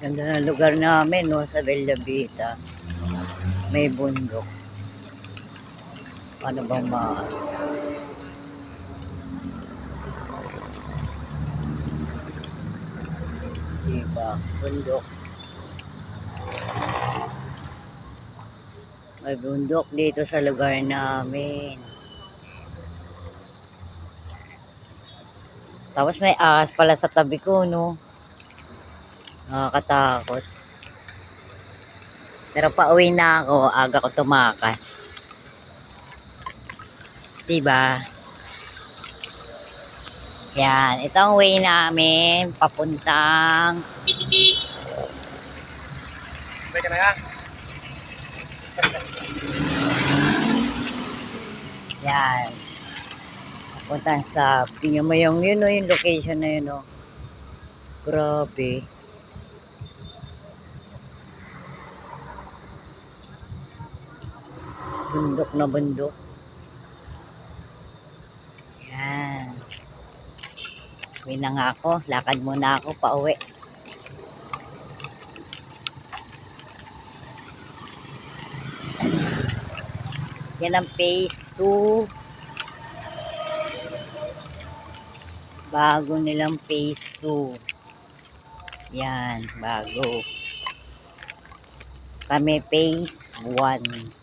Ganda ng lugar namin, no, sa Bellavita. May bundok. Ano bang diba? Bundok. May bundok dito sa lugar namin. Tapos may ahas pala sa tabi ko, no? Nakakatakot. Pero pauwi na ako, aga ko tumakas. Diba? Yan, ito ang way namin papuntang Balik ka na yan. yan. Papuntang sa Pinumayong yun, no, yung location na yun, no. Grabe. Bundok na bundok. Yan. Uwi na nga ako. Lakad muna ako pauwi. Yan ang phase 2. Bago nilang phase 2. Yan, bago. Kami phase 1.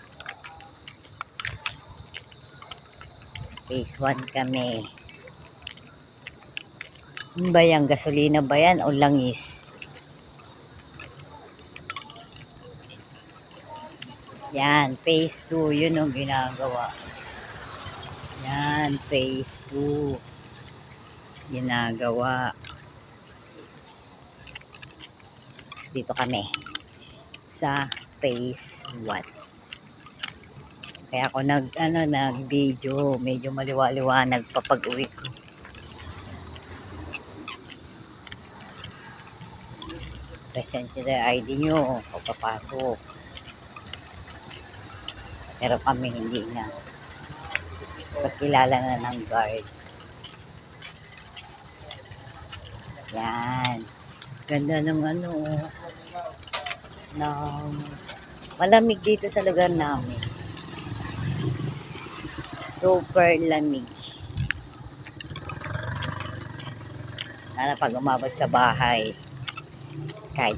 Phase 1 kami. Ano ba yan? Gasolina ba yan o langis? Yan, phase 2. Yun ang ginagawa. Yan, phase 2. Ginagawa. Tapos dito kami sa phase 1. Kaya ako nag-video, medyo maliwa-liwanag pa pag-uwi ko. Present the ID nyo, pagpapasok. Pero kami hindi na. Pagkilala na ng guard. Yan. Ganda ng ng malamig dito sa lugar namin. Super lamig. Sana pag umabot sa bahay, kahit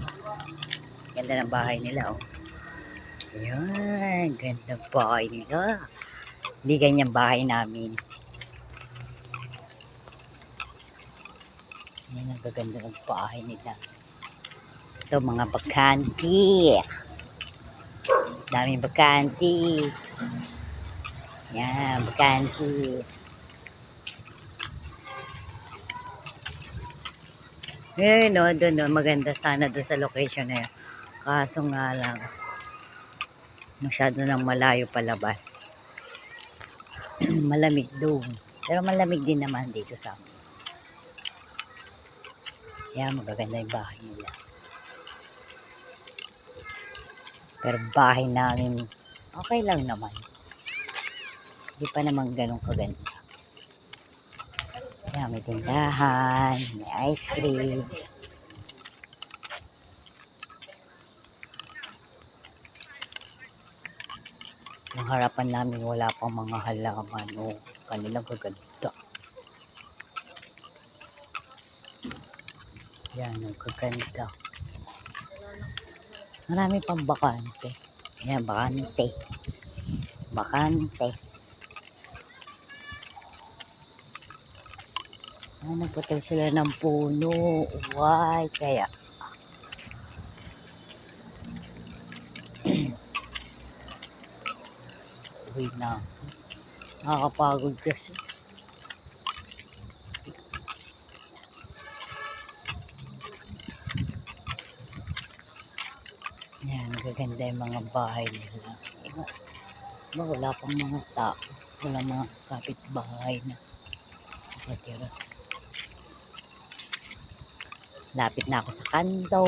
ganda ng bahay nila, oh. Ayan, ganda ng bahay nila. Hindi ganyan bahay namin. Ayan, ang gaganda ng bahay nila. Ito, mga bakanti. Daming bakanti. Yan, bakanti. Eh, no, doon, no, maganda sana doon sa location na yun. Kaso nga lang, masyado nang malayo palabas. Malamig doon. Pero malamig din naman dito sa amin. Yan, magaganda yung bahay nila. Pero bahay namin, okay lang naman. Hindi pa naman ganun kaganda. Yan, may tindahan, may ice cream. Ang harapan namin wala pang mga halaman o kanilang kaganda. Yan, ang kaganda. Marami pang bakante. Yan, bakante. Bakante. Nagputol sila ng puno. Why? Kaya. Uy na. Nakakapagod kasi. Yan, nagaganda yung mga bahay nila. Wala pang mga tao. Wala mga kapitbahay na natira. Lapit na ako sa kanto.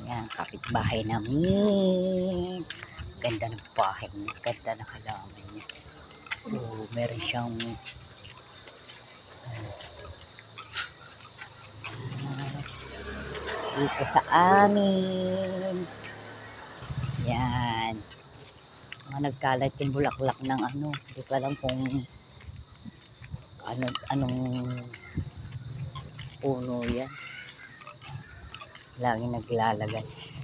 Yan, kapitbahay namin. Ganda ng bahay niya. Ganda ng halaman niya. So, meron siyang dito sa amin. Yan. Mga nagkalat yung bulaklak ng ano. Hindi ko alam kung anong puno yan. Laging naglalagas.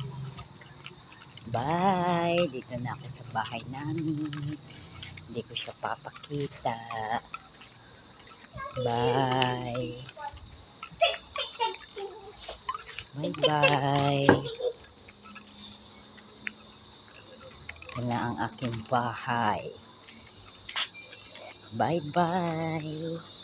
Bye! Dito na ako sa bahay namin. Hindi ko siya papakita. Bye! Bye-bye! Ito na ang aking bahay. Bye-bye!